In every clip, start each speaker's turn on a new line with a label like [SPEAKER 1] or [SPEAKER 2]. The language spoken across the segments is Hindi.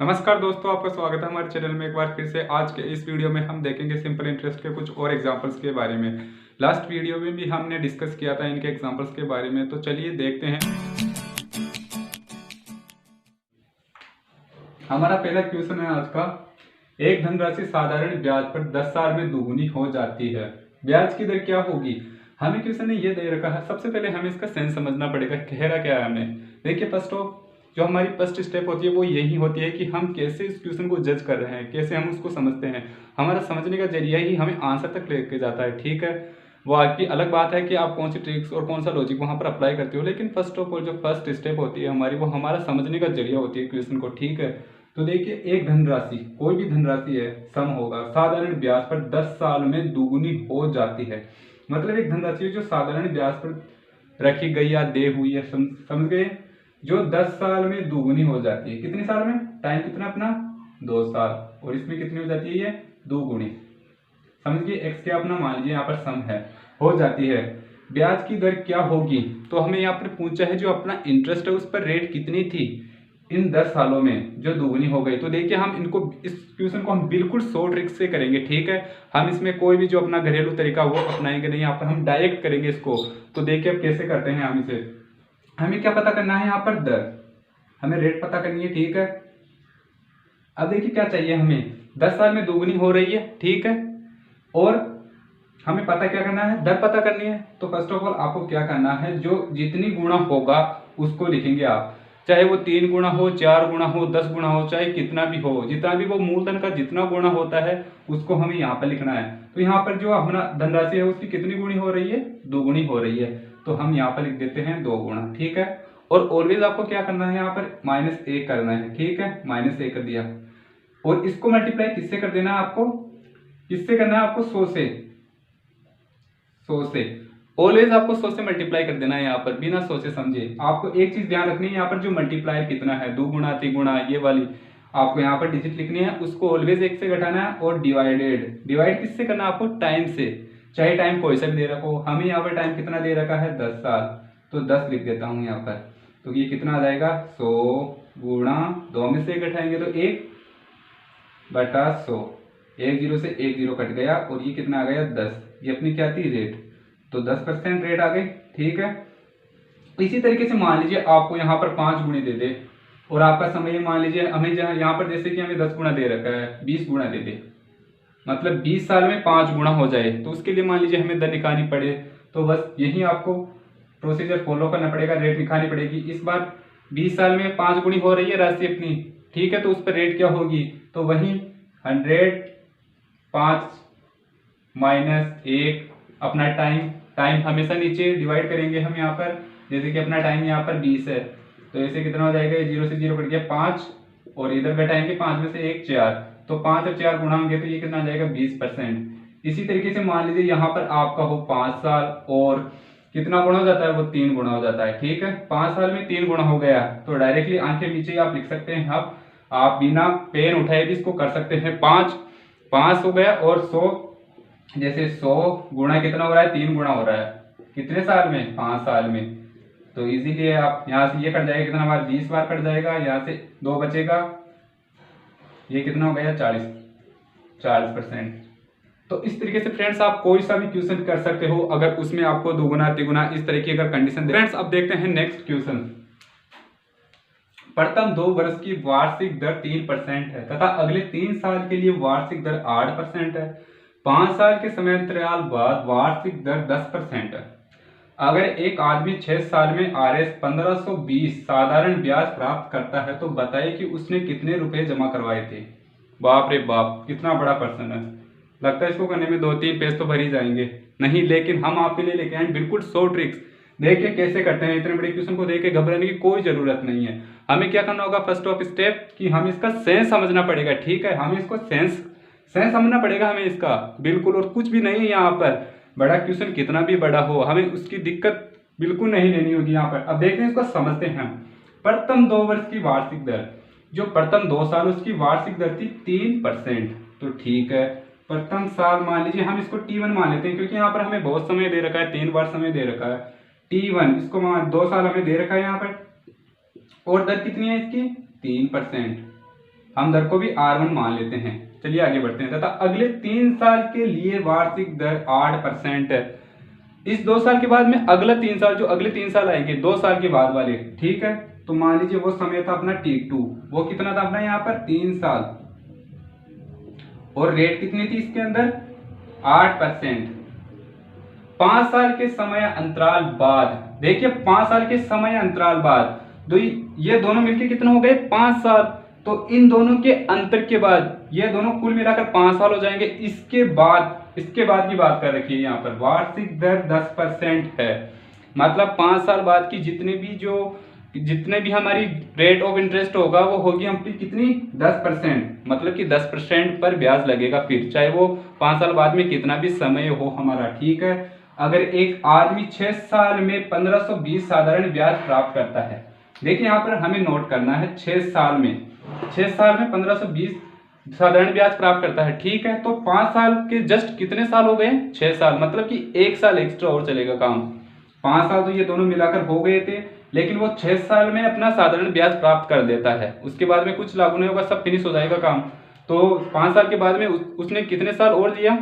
[SPEAKER 1] नमस्कार दोस्तों, आपका स्वागत है हमारे चैनल में एक बार फिर से। आज के इस वीडियो में हम देखेंगे सिंपल इंटरेस्ट के कुछ और एग्जांपल्स के बारे में। लास्ट वीडियो में भी हमने डिस्कस किया था इनके एग्जांपल्स के बारे में, तो चलिए देखते हैं। हमारा पहला क्वेश्चन है आज का। एक धनराशि साधारण ब्याज पर 10 साल में दोगुनी हो जाती है, ब्याज की दर क्या होगी? हमें क्वेश्चन ने ये दे रखा है। सबसे पहले हमें इसका सेंस समझना पड़ेगा, कह रहा क्या है हमें। देखिए, फर्स्ट ऑफ जो हमारी फर्स्ट स्टेप होती है वो यही होती है कि हम कैसे इस क्वेश्चन को जज कर रहे हैं, कैसे हम उसको समझते हैं। हमारा समझने का जरिया ही हमें आंसर तक लेके जाता है, ठीक है। वो आपकी अलग बात है कि आप कौन सी ट्रिक्स और कौन सा लॉजिक वहाँ पर अप्लाई करते हो, लेकिन फर्स्ट ऑफ ऑल जो फर्स्ट स्टेप होती है हमारी, वो हमारा समझने का जरिया होती है क्वेश्चन को, ठीक है। तो देखिए, एक धनराशि, कोई भी धनराशि है, सम होगा, साधारण ब्याज पर 10 साल में दोगुनी हो जाती है। मतलब एक धनराशि है जो साधारण ब्याज पर रखी गई या दे हुई है, समझ गए, जो 10 साल में दोगुनी हो जाती है। कितने साल में? टाइम कितना अपना? 2 साल। और इसमें कितनी हो जाती है? ये दोगुनी। समझिए, एक्स क्या अपना मान लीजिए यहाँ पर सम है, हो जाती है। ब्याज की दर क्या होगी? तो हमें यहाँ पर पूछा है जो अपना इंटरेस्ट है उस पर रेट कितनी थी इन 10 सालों में जो दोगुनी हो गई। तो देखिए, हम इनको इस क्वेश्चन को हम बिल्कुल शॉर्ट ट्रिक से करेंगे, ठीक है। हम इसमें कोई भी जो अपना घरेलू तरीका वो अपनाएंगे नहीं, यहाँ पर हम डायरेक्ट करेंगे इसको। तो देखिए अब कैसे करते हैं हम इसे। हमें क्या पता करना है यहाँ पर? दर। हमें रेट पता करनी है, ठीक है। अब देखिए क्या चाहिए हमें, 10 साल में दोगुनी हो रही है, ठीक है। और हमें पता क्या करना है? दर पता करनी है। तो फर्स्ट ऑफ ऑल आपको क्या करना है, जो जितनी गुणा होगा उसको लिखेंगे आप। चाहे वो 3 गुणा हो, 4 गुणा हो, 10 गुणा हो, चाहे कितना भी हो, जितना भी वो मूलधन का जितना गुणा होता है उसको हमें यहाँ पर लिखना है। तो यहाँ पर जो अपना धनराशि है उसकी कितनी गुणी हो रही है? दोगुनी हो रही है। तो हम यहाँ पर लिख देते हैं 2 गुणा, ठीक है। और ऑलवेज आपको क्या करना है, यहाँ पर -1 करना है, ठीक है। -1 कर दिया और इसको मल्टीप्लाई किससे कर देना है आपको? किससे करना है आपको? 100 से। 100 से ऑलवेज आपको 100 से मल्टीप्लाई कर देना है यहाँ पर, बिना 100 से। समझिए, आपको एक चीज ध्यान रखनी है, यहाँ पर जो मल्टीप्लायर कितना है, 2 गुणा 3 गुणा, ये वाली आपको यहाँ पर डिजिट लिखनी है, उसको ऑलवेज 1 से घटाना है। और डिवाइड किससे करना है आपको? टाइम से। चाहे टाइम कोई सा भी दे रखो, हमें यहाँ पर टाइम कितना दे रखा है? 10 साल। तो 10 लिख देता हूँ यहाँ पर। तो ये कितना आ जाएगा? 100 गुणा 2 में से 1 घटाएंगे तो 1/100। 1 0 से 1 0 कट गया और ये कितना आ गया? 10। ये अपनी क्या थी? रेट। तो 10% रेट आ गई, ठीक है। इसी तरीके से मान लीजिए आपको यहाँ पर 5 गुणे दे दे और आपका समय मान लीजिए हमें यहाँ पर जैसे कि हमें 10 गुना दे रखा है, 20 गुना दे दे, मतलब 20 साल में 5 गुना हो जाए। तो उसके लिए मान लीजिए हमें दर निकालनी पड़े, तो बस यही आपको प्रोसीजर फॉलो करना पड़ेगा, रेट निकालनी पड़ेगी। इस बार 20 साल में 5 गुनी हो रही है राशि अपनी, ठीक है। तो उस पर रेट क्या होगी? तो वही 100 5 -1 अपना टाइम हमेशा नीचे डिवाइड करेंगे हम यहाँ पर। जैसे कि अपना टाइम यहाँ पर 20 है, तो ऐसे कितना हो जाएगा? 0 से 0 कट गया 5 और इधर घटाएंगे 5 में से 1 4। तो 5 और 4 गुणा होंगे तो ये कितना आ जाएगा? 20%। इसी तरीके से मान लीजिए यहाँ पर आपका हो 5 साल और कितना गुणा हो जाता है? वो 3 गुणा हो जाता है, ठीक है। 5 साल में 3 गुणा हो गया तो डायरेक्टली आंखें नीचे आप लिख सकते हैं। अब आप बिना पेन उठाए भी इसको कर सकते हैं। 5 हो गया और 100, जैसे 100 गुणा कितना हो रहा है? 3 गुणा हो रहा है। कितने साल में? 5 साल में। तो इजीली आप यहाँ से ये कट जाएगा, कितना बार? 20 बार कट जाएगा। यहाँ से 2 बचेगा, ये कितना हो गया? 40%। तो इस तरीके से फ्रेंड्स आप कोई सा भी क्वेश्चन कर सकते हो अगर उसमें आपको 2 गुना 3 गुना इस तरह की अगर कंडीशन। फ्रेंड्स अब देखते हैं नेक्स्ट क्वेश्चन। प्रथम 2 वर्ष की वार्षिक दर 3% है तथा अगले 3 साल के लिए वार्षिक दर 8% है। 5 साल के समयांतराल बाद वार्षिक दर 10% है। अगर एक आदमी 6 साल में RS 1520 साधारण ब्याज प्राप्त करता है तो बताइए कि उसने कितने रुपए जमा करवाए थे। बाप रे बाप, कितना बड़ा प्रश्न है। लगता है इसको करने में 2-3 पेज तो भर ही जाएंगे। नहीं, लेकिन हम आपके लिए लेके आए बिल्कुल 100 ट्रिक्स। देखिए कैसे करते हैं। इतने बड़े क्वेश्चन को देख के घबराने की कोई जरूरत नहीं है। हमें क्या करना होगा? फर्स्ट ऑफ स्टेप कि हम इसका सेंस समझना पड़ेगा, ठीक है। हमें इसको सेंस समझना पड़ेगा हमें इसका, बिल्कुल। और कुछ भी नहीं है यहाँ पर। बड़ा क्वेश्चन कितना भी बड़ा हो, हमें उसकी दिक्कत बिल्कुल नहीं लेनी होगी यहाँ पर। अब देखते हैं, इसको समझते हैं। प्रथम 2 वर्ष की वार्षिक दर, जो प्रथम 2 साल उसकी वार्षिक दर थी 3%। तो ठीक है, प्रथम साल मान लीजिए हम इसको T1 मान लेते हैं, क्योंकि यहाँ पर हमें बहुत समय दे रखा है, 3 बार समय दे रखा है। T1 इसको मान 2 साल हमें दे रखा है यहाँ पर। और दर कितनी है इसकी? 3%। हम दर को भी R1 मान लेते हैं। चलिए आगे बढ़ते हैं। तथा अगले 3 साल के लिए वार्षिक दर 8% है। इस 2 साल के बाद में अगला 3 साल, जो अगले 3 साल आएंगे 2 साल के बाद वाले, ठीक है, तो मान लीजिए वो समय था अपना T2, वो कितना था अपना यहाँ पर 3 साल, और रेट कितनी थी इसके अंदर 8%। 5 साल के समय अंतराल बाद, देखिए 5 साल के समय अंतराल बाद तो ये दोनों मिलके कितना हो गए 5 साल, तो इन दोनों के अंतर के बाद ये दोनों कुल मिलाकर 5 साल हो जाएंगे। इसके बाद की बात कर रखी है यहाँ पर, वार्षिक दर 10% है। मतलब 5 साल बाद की जितने भी हमारी रेट ऑफ इंटरेस्ट होगा वो होगी हमारी कितनी 10%, मतलब कि 10% पर ब्याज लगेगा, फिर चाहे वो 5 साल बाद में कितना भी समय हो हमारा, ठीक है। अगर एक आदमी 6 साल में 1520 साधारण ब्याज प्राप्त करता है, देखिए यहाँ पर हमें नोट करना है 6 साल में 1520 साधारण ब्याज प्राप्त करता है, ठीक है। तो 5 साल के जस्ट कितने साल हो गए 6 साल, मतलब कि 1 साल एक्स्ट्रा और चलेगा काम। 5 साल तो ये दोनों मिलाकर हो गए थे, लेकिन वो 6 साल में अपना साधारण ब्याज प्राप्त कर देता है, उसके बाद में कुछ लागू नहीं होगा, सब फिनिश हो जाएगा काम। तो 5 साल के बाद में उसने कितने साल और दिया,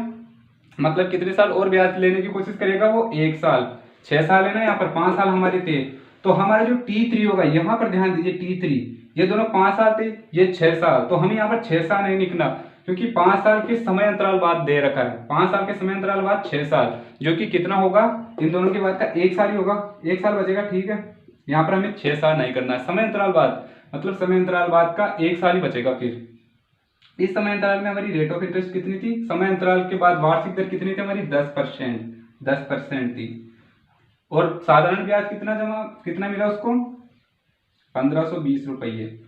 [SPEAKER 1] मतलब कितने साल और ब्याज लेने की कोशिश करेगा वो 1 साल। 6 साल है ना, यहाँ पर 5 साल हमारे थे, तो हमारा जो T3 होगा, यहाँ पर ध्यान दीजिए T3, ये दोनों 5 साल थे, ये 6 साल, तो हमें यहाँ पर 6 साल नहीं लिखना, क्योंकि 5 साल के समय अंतराल बाद दे रखा है। 5 साल के समय अंतराल बाद 6 साल, जो कि कितना होगा इन दोनों के बाद का 1 साल ही होगा, 1 साल बचेगा, ठीक है। यहाँ पर हमें 6 साल नहीं करना है, समय अंतराल बाद, मतलब समय अंतराल बाद का 1 साल ही बचेगा। फिर इस समय अंतराल में हमारी रेट ऑफ इंटरेस्ट कितनी थी, समय अंतराल के बाद वार्षिक दर कितनी थी हमारी 10% थी, और साधारण ब्याज कितना मिला उसको 1520 रुपये।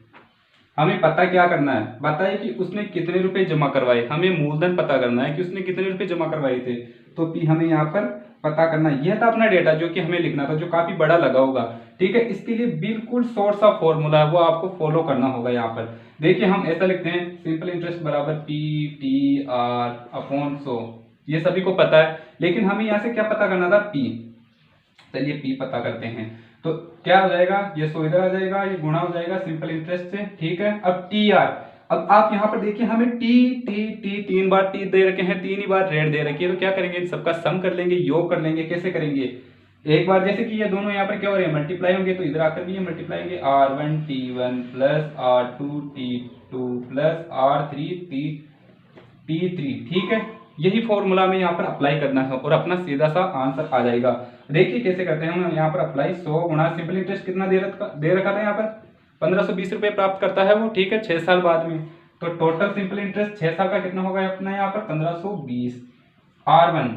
[SPEAKER 1] हमें पता क्या करना है, बताइए कि उसने कितने रुपए जमा करवाए, हमें मूलधन पता करना है कि उसने कितने रुपए जमा करवाए थे, तो पी हमें यहाँ पर पता करना है। यह था अपना डेटा जो कि हमें लिखना था, जो काफी बड़ा लगा होगा, ठीक है। इसके लिए बिल्कुल शॉर्ट सा फॉर्मूला है, वो आपको फॉलो करना होगा। यहाँ पर देखिए हम ऐसा लिखते हैं, सिंपल इंटरेस्ट बराबर PTR/100, ये सभी को पता है, लेकिन हमें यहाँ से क्या पता करना था P। चलिए P पता करते हैं, तो क्या हो जाएगा, ये 100 इधर आ जाएगा, ये गुणा हो जाएगा सिंपल इंटरेस्ट से, ठीक है। अब TR, अब आप यहाँ पर देखिए हमें T 3 बार T दे रखे हैं, 3 ही बार रेट दे रखी है, तो क्या करेंगे इन सबका सम कर लेंगे, योग कर लेंगे। कैसे करेंगे, एक बार जैसे कि ये दोनों यहाँ पर क्या हो रहे हैं मल्टीप्लाई होंगे, तो इधर आकर भी ये मल्टीप्लाई होंगे, R1T1 plus R2T2 plus R3T3, ठीक है। यही फॉर्मूला में यहाँ पर अप्लाई करना है और अपना सीधा सा आंसर आ जाएगा। देखिए कैसे करते हैं हम यहाँ पर अप्लाई, 100 गुणा सिंपल इंटरेस्ट कितना दे रखा था यहाँ पर 1520 रुपये प्राप्त करता है वो, ठीक है, 6 साल बाद में। तो टोटल सिंपल इंटरेस्ट 6 साल का कितना होगा अपना यहाँ पर 1520। R1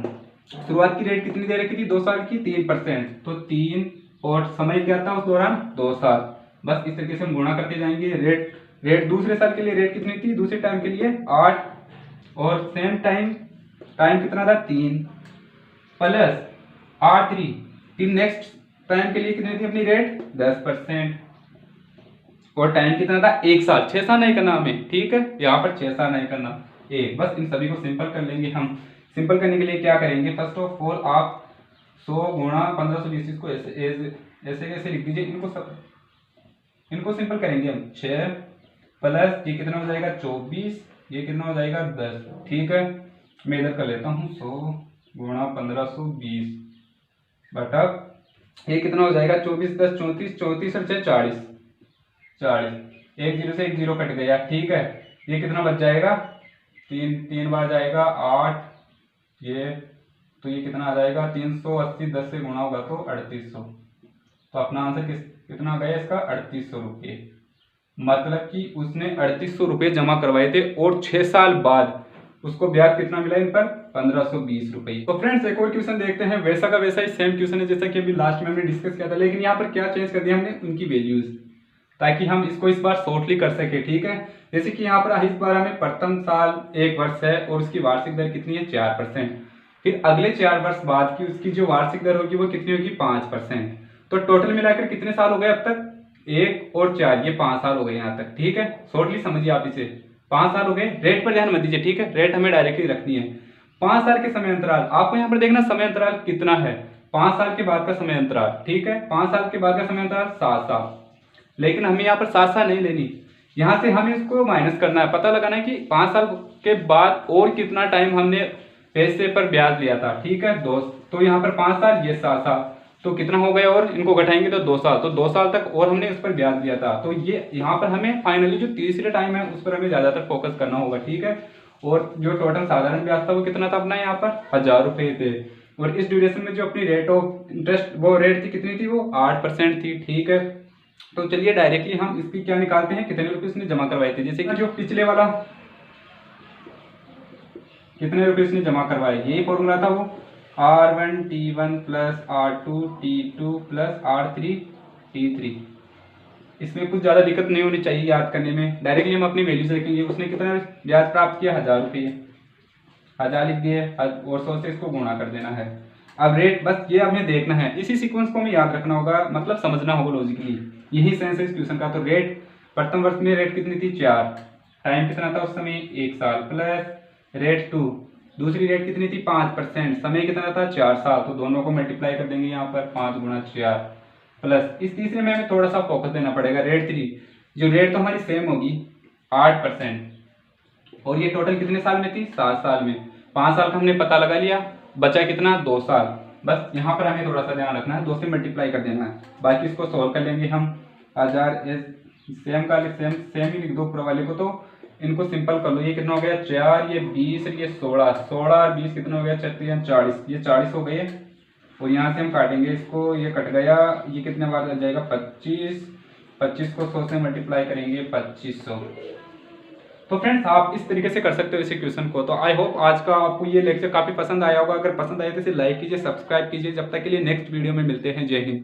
[SPEAKER 1] शुरुआत की रेट कितनी दे रखी थी 2 साल की 3%, तो 3 और समय क्या था उस दौरान 2 साल। बस इस तरीके से हम गुणा करते जाएंगे। रेट दूसरे साल के लिए रेट कितनी थी, दूसरे टाइम के लिए 8, और सेम टाइम कितना था 3 प्लस R3 नेक्स्ट टाइम के लिए कितनी थी अपनी रेट 10%, और टाइम कितना था 1 साल। 6 साल नहीं करना हमें, ठीक है, यहाँ पर 6 साल नहीं करना, बस इन सभी को सिंपल कर लेंगे हम। सिंपल करने के लिए क्या करेंगे, फर्स्ट ऑफ ऑल आप 100 गुणा 1520 को ऐसे लिख दीजिए, इनको सिंपल करेंगे हम। 6 प्लस ये कितना हो जाएगा 24, ये कितना हो जाएगा 10, ठीक है। मैं इधर कर लेता हूँ 100 गुणा 1520 बटा ये कितना हो जाएगा 24 10 34, 34 और 6 40, एक जीरो से एक जीरो कट गया, ठीक है। ये कितना बच जाएगा, 3 बार जाएगा 8, तो ये कितना आ जाएगा 380, 10 से गुणा होगा तो 3800। तो अपना आंसर कितना आ गया इसका 3800 रुपये। मतलब कि उसने 3800 रुपये जमा करवाए थे और 6 साल बाद उसको ब्याज कितना मिला इन पर 1520 रुपये। तो फ्रेंड्स एक और क्वेश्चन देखते हैं, वैसा का वैसा ही सेम क्वेश्चन है जैसा कि अभी लास्ट में हमने डिस्कस किया था, लेकिन यहाँ पर क्या चेंज कर दिया हमने उनकी वैल्यूज, ताकि हम इसको इस बार शॉर्टली कर सके, ठीक है। जैसे कि यहाँ पर इस बार हमें प्रथम साल 1 वर्ष है और उसकी वार्षिक दर कितनी है 4%, फिर अगले 4 वर्ष बाद की उसकी जो वार्षिक दर होगी वो कितनी होगी 5%। तो टोटल मिलाकर कितने साल हो गए अब तक, 1 और 4, ये 5 साल हो गए यहाँ तक, ठीक है। शॉर्टली समझिए आप इसे, 5 साल हो गए। रेट पर ध्यान मत दीजिए, ठीक है, रेट हमें डायरेक्टली रखनी है। 5 साल के समय अंतराल, आपको यहाँ पर देखना समय अंतराल कितना है, 5 साल के बाद का समय अंतराल, ठीक है। 5 साल के बाद का समय अंतराल 7 साल, लेकिन हमें यहाँ पर 7 साल नहीं लेनी, यहाँ से हमें इसको माइनस करना है, पता लगाना है कि 5 साल के बाद और कितना टाइम हमने पैसे पर ब्याज लिया था। ठीक है दोस्त, तो यहाँ पर 5 साल, ये 7 साल, तो कितना हो गया, और इनको घटाएंगे तो 2 साल, तो 2 साल तक और हमने उस पर ब्याज दिया था। तो ये यहाँ पर हमें फाइनली जो तीसरे टाइम है उस पर हमें ज़्यादातर फोकस करना होगा। ठीक है, और जो टोटल साधारण ब्याज था वो कितना था अपना, यहाँ पर 1000 रुपये थे। और इस ड्यूरेशन में जो अपनी रेट ऑफ इंटरेस्ट वो रेट थी कितनी थी, वो 8% थी। ठीक है, तो चलिए डायरेक्टली हम इसकी क्या निकालते हैं, कितने रुपये इसने जमा करवाए थे। जैसे कि जो पिछले वाला कितने रुपये इसने जमा करवाए, यही फॉर्मूला था वो R1T1 plus R2T2 plus R3T3। इसमें कुछ ज़्यादा दिक्कत नहीं होनी चाहिए याद करने में, डायरेक्टली हम अपनी वैल्यू से लिखेंगे। उसने कितना ब्याज प्राप्त किया, 1000 रुपये, 1000 लिख दिए और 100 से इसको गुणा कर देना है। अब रेट, बस ये हमें देखना है, इसी सीक्वेंस को हमें याद रखना होगा, मतलब समझना होगा लॉजिकली, यही सेंस है इस क्वेश्चन का। तो रेट प्रथम वर्ष में रेट कितनी थी, 4, टाइम कितना था उस समय, 1 साल, प्लस रेट 2 दूसरी रेट कितनी थी, 5%, समय कितना था, 4 साल, तो दोनों को मल्टीप्लाई कर देंगे यहाँ पर 5 गुणा 4, प्लस इस तीसरे में हमें थोड़ा सा फोकस देना पड़ेगा, रेट 3, जो रेट तो हमारी सेम होगी 8%, और ये टोटल कितने साल में थी, 7 साल में। 5 साल का हमने पता लगा लिया, बचा कितना, 2 साल। बस यहाँ पर हमें थोड़ा सा ध्यान रखना है, 2 से मल्टीप्लाई कर देना है, बाकी इसको सोल्व कर लेंगे हम। 1000 सेम का सेम ही लिख दो पूरा वाले को, तो इनको सिंपल कर लो। ये कितना हो गया, 4, ये 20, ये 16, 16 और 20 कितना हो गया, 40, ये 40 हो गए। और यहाँ से हम काटेंगे इसको, ये कट गया, ये कितने बार आ जाएगा, 25, 25 को 100 से मल्टीप्लाई करेंगे 2500। तो फ्रेंड्स आप इस तरीके से कर सकते हो इस क्वेश्चन को। तो आई होप आज का आपको ये लेक्चर काफी पसंद आया होगा। अगर पसंद आया तो इसे लाइक कीजिए, सब्सक्राइब कीजिए। जब तक के लिए नेक्स्ट वीडियो में मिलते हैं। जय हिंद।